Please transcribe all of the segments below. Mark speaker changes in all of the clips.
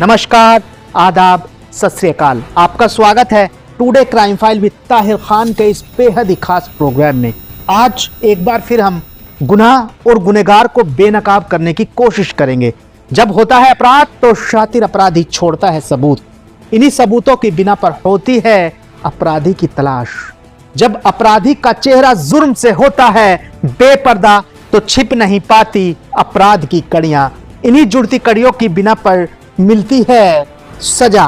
Speaker 1: नमस्कार, आदाब, सत श्री अकाल। आपका स्वागत है today crime file with Tahir Khan के इस बेहद ही खास प्रोग्राम में। आज एक बार फिर हम गुनाह और गुनहगार को बेनकाब करने की कोशिश करेंगे। जब होता है अपराध तो शातिर अपराधी छोड़ता है सबूत। इन्हीं सबूतों की बिना पर होती है अपराधी की तलाश। जब अपराधी का चेहरा जुर्म से होता है बेपर्दा तो छिप नहीं पाती अपराध की कड़ियां। इन्हीं जुड़ती कड़ियों की बिना पर मिलती है सजा।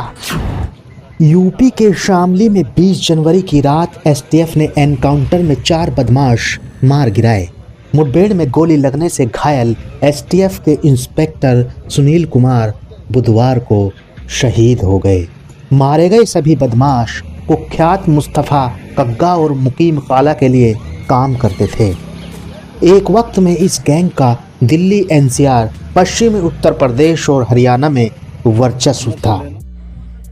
Speaker 1: यूपी के शामली में 20 जनवरी की रात एसटीएफ ने एनकाउंटर में 4 बदमाश मार गिराए। मुठभेड़ में गोली लगने से घायल एसटीएफ के इंस्पेक्टर सुनील कुमार बुधवार को शहीद हो गए। मारे गए सभी बदमाश कुख्यात मुस्तफ़ा कग्गा और मुकीम काला के लिए काम करते थे। एक वक्त में इस गैंग का दिल्ली, एनसीआर, पश्चिमी उत्तर प्रदेश और हरियाणा में वर्चस्व था।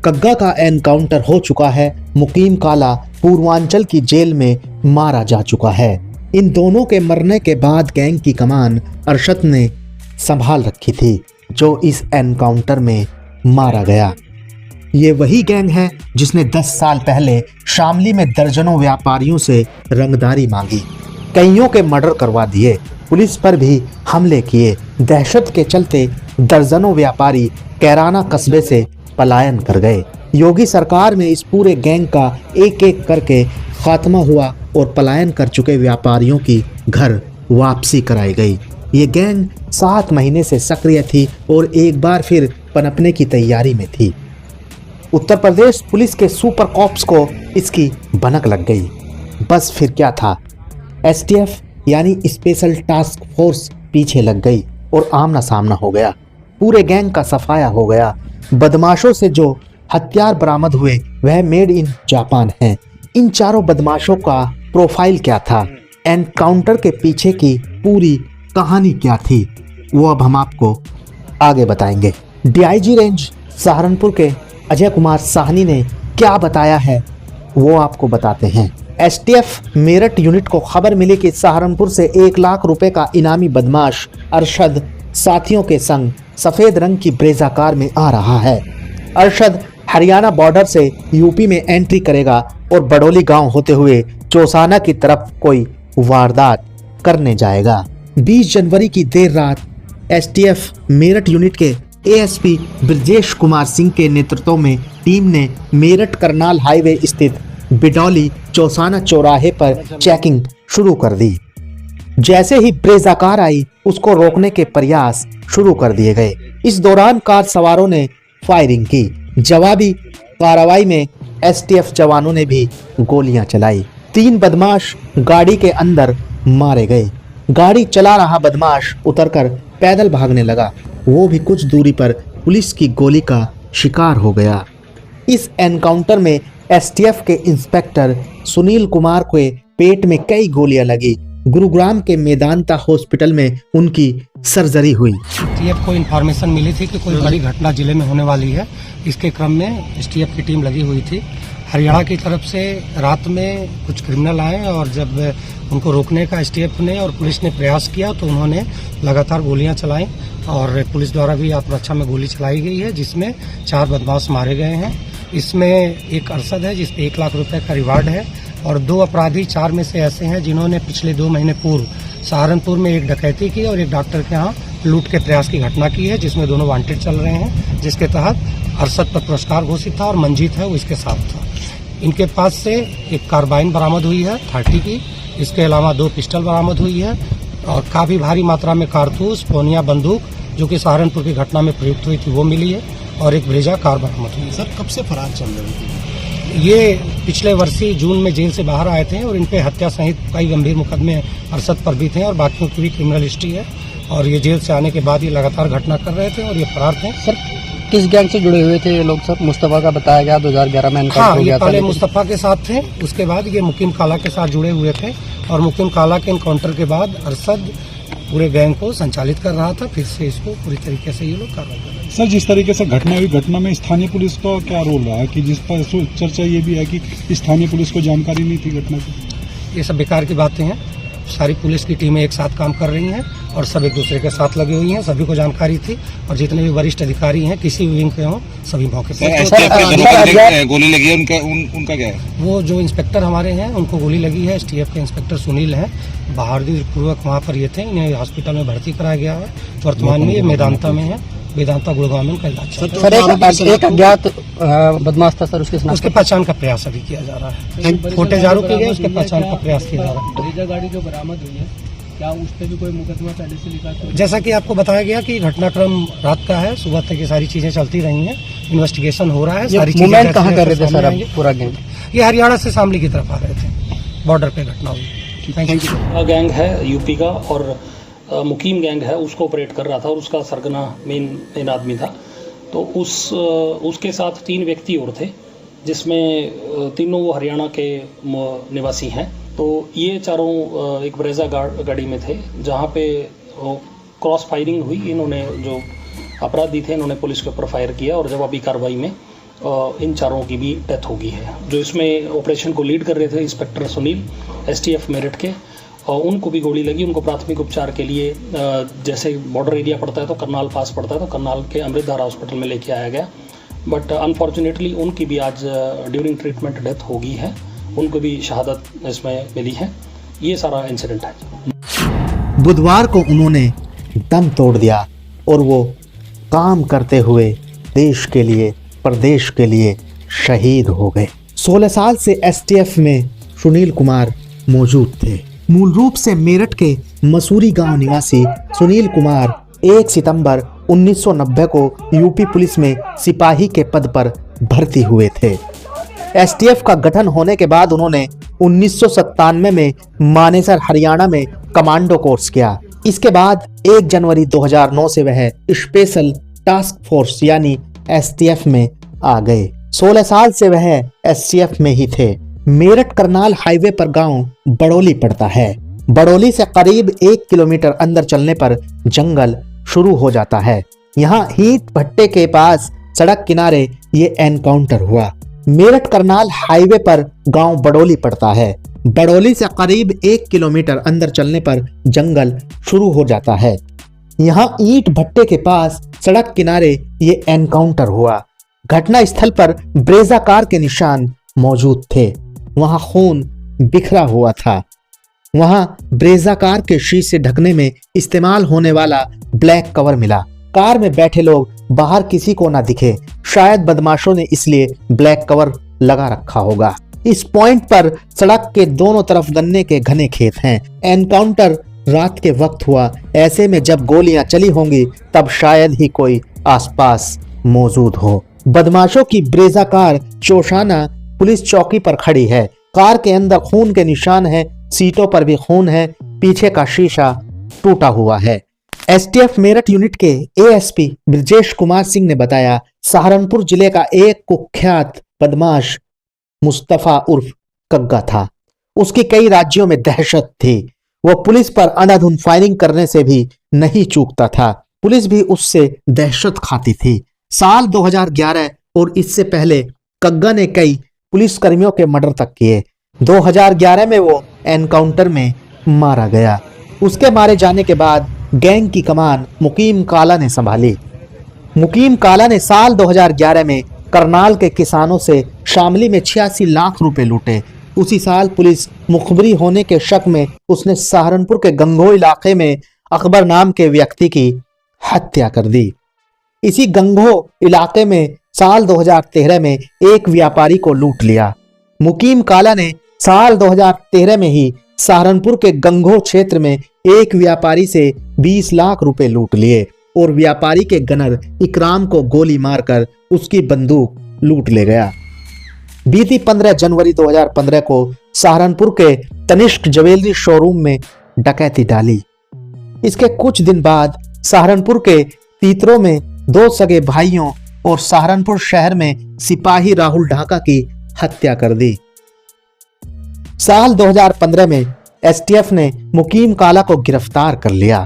Speaker 1: कग्गा का एनकाउंटर हो चुका है, मुकीम काला पूर्वांचल की जेल में मारा जा चुका है। इन दोनों के मरने के बाद गैंग की कमान अरशद ने संभाल रखी थी, जो इस एनकाउंटर में मारा गया। ये वही गैंग है जिसने 10 साल पहले शामली में दर्जनों व्यापारियों से रंगदारी मांगी, कईयों के मर्डर करवा दिए, पुलिस पर भी हमले किए। दहशत के चलते दर्जनों व्यापारी कैराना कस्बे से पलायन कर गए। योगी सरकार में इस पूरे गैंग का एक एक करके खात्मा हुआ और पलायन कर चुके व्यापारियों की घर वापसी कराई गई। ये गैंग 7 महीने से सक्रिय थी और एक बार फिर पनपने की तैयारी में थी। उत्तर प्रदेश पुलिस के सुपर कॉप्स को इसकी भनक लग गई। बस फिर क्या था, एसटीएफ यानी स्पेशल टास्क फोर्स पीछे लग गई और आमना सामना हो गया। पूरे गैंग का सफाया हो गया। बदमाशों से जो हथियार बरामद हुए वह मेड इन जापान हैं। इन चारों बदमाशों का प्रोफाइल क्या था, एनकाउंटर के पीछे की पूरी कहानी क्या थी, वो अब हम आपको आगे बताएंगे। डीआईजी रेंज सहारनपुर के अजय कुमार साहनी ने क्या बताया है वो आपको बताते हैं। एसटीएफ मेरठ यूनिट को खबर मिली कि सहारनपुर से 1 लाख रुपए का इनामी बदमाश अरशद साथियों के संग सफेद रंग की ब्रेजा कार में आ रहा है। अरशद हरियाणा बॉर्डर से यूपी में एंट्री करेगा और बडोली गांव होते हुए चौसाना की तरफ कोई वारदात करने जाएगा। 20 जनवरी की देर रात एसटीएफ मेरठ यूनिट के एएसपी ब्रजेश कुमार सिंह के नेतृत्व में टीम ने मेरठ करनाल हाईवे स्थित बिडौली चौसाना चौराहे पर चेकिंग शुरू कर दी। जैसे ही ब्रेजा कार आई उसको रोकने के प्रयास शुरू कर दिए गए। इस दौरान कार सवारों ने फायरिंग की। जवाबी कार्रवाई में एसटीएफ जवानों ने भी गोलियां चलाई। 3 बदमाश गाड़ी के अंदर मारे गए। गाड़ी चला रहा बदमाश उतरकर पैदल भागने लगा। वो भी कुछ दूरी पर पुलिस की गोली का शिकार हो गया। इस एनकाउंटर में एसटीएफ के इंस्पेक्टर सुनील कुमार के पेट में कई गोलियां लगी। गुरुग्राम के मेदांता हॉस्पिटल में उनकी सर्जरी हुई।
Speaker 2: एसटीएफ को इन्फॉर्मेशन मिली थी कि कोई बड़ी घटना जिले में होने वाली है। इसके क्रम में एसटीएफ की टीम लगी हुई थी। हरियाणा की तरफ से रात में कुछ क्रिमिनल आए और जब उनको रोकने का एसटीएफ ने और पुलिस ने प्रयास किया तो उन्होंने लगातार गोलियां चलाई और पुलिस द्वारा भी आत्मरक्षा में गोली चलाई गई है, जिसमें 4 बदमाश मारे गए हैं। इसमें एक अरशद है जिसपे 1 लाख रुपए का रिवार्ड है और 2 अपराधी 4 में से ऐसे हैं जिन्होंने पिछले 2 महीने पूर्व सहारनपुर में एक डकैती की और एक डॉक्टर के यहाँ लूट के प्रयास की घटना की है, जिसमें दोनों वांटेड चल रहे हैं, जिसके तहत अरशद पर पुरस्कार घोषित था और मंजीत है वो इसके साथ था। इनके पास से एक कार्बाइन बरामद हुई है 30 की। इसके अलावा 2 पिस्टल बरामद हुई है और काफ़ी भारी मात्रा में कारतूस, पोनिया बंदूक जो कि सहारनपुर की घटना में प्रयुक्त हुई थी वो मिली है और एक ब्रेजा कार बरामद हुई है।
Speaker 3: सर, कब से फरार चल रहे थे?
Speaker 2: ये पिछले वर्ष ही जून में जेल से बाहर आए थे और इन पे हत्या सहित कई गंभीर मुकदमे अरशद पर भी थे और बाकियों की भी क्रिमिनल हिस्ट्री है और ये जेल से आने के बाद ये लगातार घटना कर रहे थे और ये फरार थे।
Speaker 4: सर, किस गैंग से जुड़े हुए थे ये लोग? सर, मुस्तफा का बताया गया 2011 में
Speaker 2: हाँ, ये पहले मुस्तफा के साथ थे, उसके बाद ये मुकीम काला के साथ जुड़े हुए थे और मुकीम काला के एनकाउंटर के बाद अरशद पूरे गैंग को संचालित कर रहा था। फिर से इसको पूरी तरीके से ये लोग कार्रवाई कर रहे हैं।
Speaker 3: सर, जिस तरीके से घटना हुई, घटना में स्थानीय पुलिस का क्या रोल रहा है कि जिस पर चर्चा ये भी है कि स्थानीय पुलिस को जानकारी नहीं थी घटना की?
Speaker 2: ये सब बेकार की बातें हैं। सारी पुलिस की टीमें एक साथ काम कर रही हैं और सब एक दूसरे के साथ लगी हुई हैं। सभी को जानकारी थी और जितने भी वरिष्ठ अधिकारी हैं किसी भी विंग के हों सभी मौके पर।
Speaker 5: एसटीएफ के जनों पर गोली लगी है, उनका क्या है?
Speaker 2: वो जो इंस्पेक्टर हमारे हैं उनको गोली लगी है। एसटीएफ के इंस्पेक्टर सुनील हैं, बहादुरी पूर्वक वहाँ पर ये थे। इन्हें हॉस्पिटल में भर्ती कराया गया है। वर्तमान में ये मेदांता में है, वेदांता गुड़गांव में उनका इलाज चल रहा है।
Speaker 4: सर एक अज्ञात बदमाश था सर, उसके
Speaker 2: पहचान का प्रयास अभी किया जा रहा है। फुटेज आरोप किए गए, उसके पहचान का प्रयास किया जा रहा है।
Speaker 6: ब्रेजा गाड़ी जो बरामद हुई है, क्या उस पर भी कोई मुकदमा पहले से लिखा था?
Speaker 2: जैसा कि आपको बताया गया कि घटनाक्रम रात का है, सुबह तक ये सारी चीजें चलती रही हैं, इन्वेस्टिगेशन हो रहा है। सारी चीजें
Speaker 4: मूवमेंट कहाँ कर रहे थे सर? अब पूरा गैंग
Speaker 2: ये हरियाणा से शामली की तरफ आ रहे थे, बॉर्डर पे घटना हुई। Thank you.
Speaker 7: गैंग है यूपी का और मुकीम गैंग है, उसको ऑपरेट कर रहा था और उसका सरगना मेन आदमी था। तो उसके साथ 3 व्यक्ति और थे, जिसमें तीनों वो हरियाणा के निवासी हैं। तो ये चारों एक ब्रेजा गाड़ी में थे, जहाँ पे क्रॉस फायरिंग हुई। इन्होंने जो अपराधी थे इन्होंने पुलिस के ऊपर फायर किया और जवाबी कार्रवाई में इन चारों की भी डेथ हो गई है। जो इसमें ऑपरेशन को लीड कर रहे थे इंस्पेक्टर सुनील, एसटीएफ मेरठ के, और उनको भी गोली लगी। उनको प्राथमिक उपचार के लिए जैसे बॉर्डर एरिया पड़ता है तो करनाल पास पड़ता है, तो करनाल के अमृतधारा हॉस्पिटल में लेके आया गया। बट अनफॉर्चुनेटली उनकी भी आज ड्यूरिंग ट्रीटमेंट डेथ हो गई है। उनको भी शहादत इसमें मिली है। ये सारा इंसिडेंट है।
Speaker 1: बुधवार को उन्होंने दम तोड़ दिया और वो काम करते हुए देश के लिए, प्रदेश के लिए शहीद हो गए। 16 साल से एसटीएफ में सुनील कुमार मौजूद थे। मूल रूप से मेरठ के मसूरी गांव निवासी सुनील कुमार 1 सितंबर 1990 को यूपी पुलिस में सिपाही के पद पर भर्ती हुए थे। एसटीएफ का गठन होने के बाद उन्होंने 1997 में मानेसर हरियाणा में कमांडो कोर्स किया। इसके बाद 1 जनवरी 2009 से वह स्पेशल टास्क फोर्स यानी एसटीएफ में आ गए। 16 साल से वह एसटीएफ में ही थे। मेरठ करनाल हाईवे पर गांव बड़ोली पड़ता है। बड़ोली से करीब 1 किलोमीटर अंदर चलने पर जंगल शुरू हो जाता है। यहाँ हीट भट्टे के पास सड़क किनारे ये एनकाउंटर हुआ। मेरठ करनाल हाईवे पर गांव बड़ोली पड़ता है। बड़ोली से करीब 1 किलोमीटर अंदर चलने पर जंगल शुरू हो जाता है। यहाँ ईंट भट्टे के पास सड़क किनारे ये एनकाउंटर हुआ। घटना स्थल पर ब्रेजा कार के निशान मौजूद थे। वहां खून बिखरा हुआ था। वहां ब्रेजा कार के शीशे ढकने में इस्तेमाल होने वाला ब्लैक कवर मिला। कार में बैठे लोग बाहर किसी को ना दिखे, शायद बदमाशों ने इसलिए ब्लैक कवर लगा रखा होगा। इस पॉइंट पर सड़क के दोनों तरफ गन्ने के घने खेत हैं। एनकाउंटर रात के वक्त हुआ। ऐसे में जब गोलियां चली होंगी तब शायद ही कोई आसपास मौजूद हो। बदमाशों की ब्रेजा कार चौशाना पुलिस चौकी पर खड़ी है। कार के अंदर खून के निशान हैं, सीटों पर भी खून है, पीछे का शीशा टूटा हुआ है। एसटीएफ मेरठ यूनिट के एएसपी ब्रजेश कुमार सिंह ने बताया, सहारनपुर जिले का एक कुख्यात बदमाश मुस्तफा उर्फ कग्गा था। उसकी कई राज्यों में दहशत थी। वो पुलिस पर अंधाधुंध फायरिंग करने से भी नहीं चूकता था। पुलिस भी उससे दहशत खाती थी। साल 2011 और इससे पहले कग्गा ने कई पुलिस कर्मियों के मर्डर तक किए। 2011 में वो एनकाउंटर में मारा गया। उसके मारे जाने के बाद गैंग की कमान मुकीम काला ने संभाली। मुकीम काला ने साल 2011 में करनाल के किसानों से शामली में 86 लाख रुपए लूटे। उसी साल पुलिस मुखबरी होने के शक में उसने सहारनपुर के गंगो इलाके में अकबर नाम के व्यक्ति की हत्या कर दी। इसी गंगो इलाके में साल 2013 में एक व्यापारी को लूट लिया। मुकीम काला ने साल 2013 में ही सहारनपुर के गंगो क्षेत्र में एक व्यापारी से 20 लाख रुपए लूट लिए और व्यापारी के गनर इकराम को गोली मारकर उसकी बंदूक लूट ले गया। बीती 15 जनवरी 2015 को सहारनपुर के तनिष्क ज्वेलरी शोरूम में डकैती डाली। इसके कुछ दिन बाद सहारनपुर के तीतरों में 2 सगे भाइयों और सहारनपुर शहर में सिपाही राहुल ढाका की हत्या कर दी। साल 2015 में एसटीएफ ने मुकीम काला को गिरफ्तार कर लिया।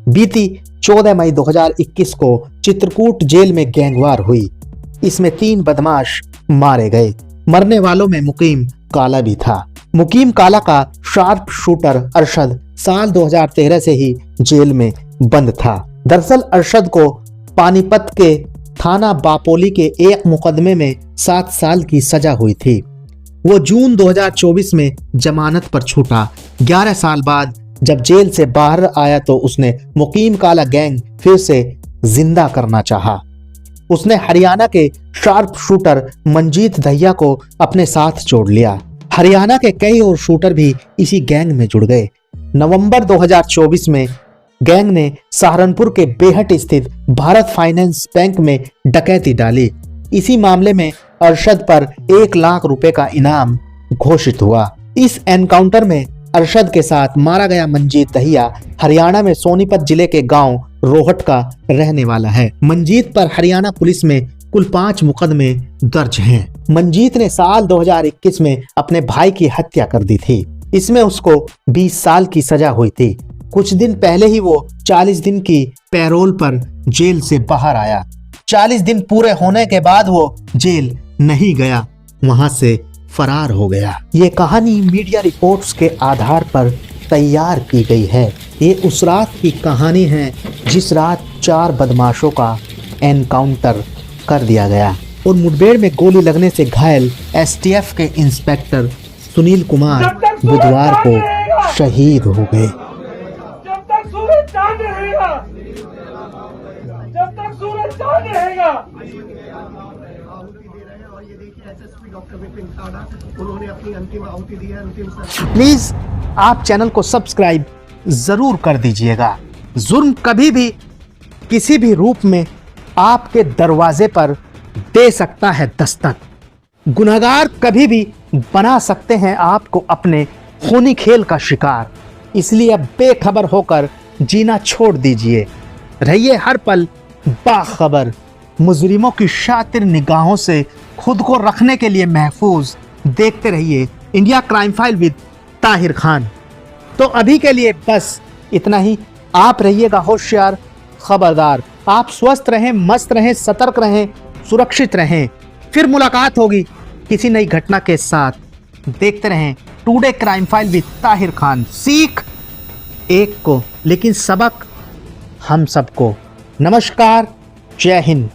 Speaker 1: बीती 14 मई 2021 को चित्रकूट जेल में गैंगवार हुई। इसमें 3 बदमाश मारे गए। मरने वालों में मुकीम काला भी था। मुकीम काला का शार्प शूटर अरशद साल 2013 से ही जेल में बंद था। दरअसल अरशद को पानीपत के थाना बापोली के एक मुकदमे में 7 साल की सजा हुई थी। वो जून 2024 में जमानत पर छूटा। 11 साल बाद जब जेल से बाहर आया तो उसने मुकीम काला गैंग फिर से जिंदा करना चाहा। उसने हरियाणा के शार्प शूटर मंजीत दहिया को अपने साथ जोड़ लिया। हरियाणा के कई और शूटर भी इसी गैंग में जुड़ गए। नवंबर 2024 में गैंग ने सहारनपुर के बेहट स्थित भारत फाइनेंस बैंक में डकैती डाली। इसी मामले में अरशद पर 1 लाख रुपए का इनाम घोषित हुआ। इस एनकाउंटर में अरशद के साथ मारा गया मंजीत दहिया हरियाणा में सोनीपत जिले के गांव रोहट का रहने वाला है। मंजीत पर हरियाणा पुलिस में कुल 5 मुकदमे दर्ज हैं। मंजीत ने साल 2021 में अपने भाई की हत्या कर दी थी। इसमें उसको 20 साल की सजा हुई थी। कुछ दिन पहले ही वो 40 दिन की पैरोल पर जेल से बाहर आया। 40 दिन पूरे होने के बाद वो जेल नहीं गया, वहां से फरार हो गया। ये कहानी मीडिया रिपोर्ट्स के आधार पर तैयार की गई है। ये उस रात की कहानी है जिस रात 4 बदमाशों का एनकाउंटर कर दिया गया और मुठभेड़ में गोली लगने से घायल एसटीएफ के इंस्पेक्टर सुनील कुमार बुधवार को शहीद हो गए।
Speaker 8: जब तक सूरज चांद रहेगा, जब तक सूरज चांद रहेगा। उन्होंने अपनी अंतिम आहुति दी है।
Speaker 1: प्लीज आप चैनल को सब्सक्राइब जरूर कर दीजिएगा। जुर्म कभी भी किसी भी रूप में आपके दरवाजे पर दे सकता है दस्तक। गुनहगार कभी भी बना सकते हैं आपको अपने खूनी खेल का शिकार। इसलिए अब बेखबर होकर जीना छोड़ दीजिए। रहिए हर पल बाखबर। मुजरिमों की शातिर निगाहों से खुद को रखने के लिए महफूज देखते रहिए India crime file with Tahir Khan. तो अभी के लिए बस इतना ही। आप रहिएगा होशियार, खबरदार। आप स्वस्थ रहें, मस्त रहें, सतर्क रहें, सुरक्षित रहें। फिर मुलाकात होगी किसी नई घटना के साथ। देखते रहें today crime file with Tahir Khan. सीख एक को लेकिन सबक हम सबको। नमस्कार, जय हिंद।